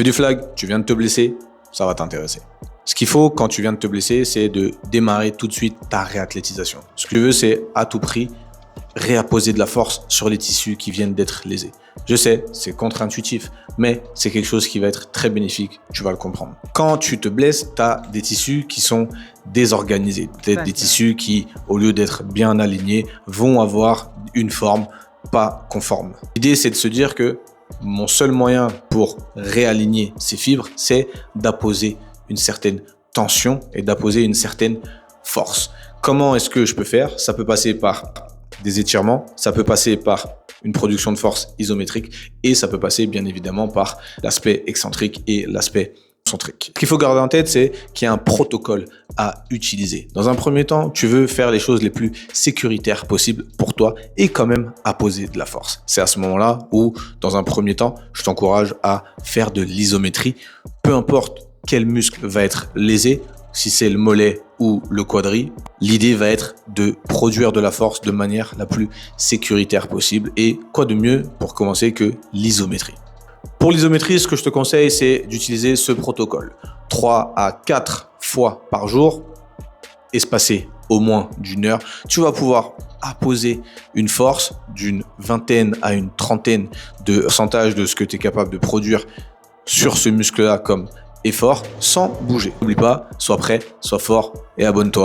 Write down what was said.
fais du flag, tu viens de te blesser, ça va t'intéresser. Ce qu'il faut quand tu viens de te blesser, c'est de démarrer tout de suite ta réathlétisation. Ce que je veux, c'est à tout prix réapposer de la force sur les tissus qui viennent d'être lésés. Je sais, c'est contre-intuitif, mais c'est quelque chose qui va être très bénéfique, tu vas le comprendre. Quand tu te blesses, tu as des tissus qui sont désorganisés, des tissus qui, au lieu d'être bien alignés, vont avoir une forme pas conforme. L'idée, c'est de se dire que mon seul moyen pour réaligner ces fibres, c'est d'apposer une certaine tension et d'apposer une certaine force. Comment est-ce que je peux faire? Ça peut passer par des étirements, ça peut passer par une production de force isométrique et ça peut passer bien évidemment par l'aspect excentrique et l'aspect centrique. Ce qu'il faut garder en tête, c'est qu'il y a un protocole à utiliser. Dans un premier temps, tu veux faire les choses les plus sécuritaires possibles pour toi et quand même apposer de la force. C'est à ce moment-là où, dans un premier temps, je t'encourage à faire de l'isométrie. Peu importe quel muscle va être lésé, si c'est le mollet ou le quadri, l'idée va être de produire de la force de manière la plus sécuritaire possible. Et quoi de mieux pour commencer que l'isométrie. Pour l'isométrie, ce que je te conseille, c'est d'utiliser ce protocole. 3 à 4 fois par jour, espacé au moins d'une heure, tu vas pouvoir apposer une force d'une vingtaine à une trentaine de pourcentage de ce que tu es capable de produire sur ce muscle-là comme effort sans bouger. N'oublie pas, sois prêt, sois fort et abonne-toi.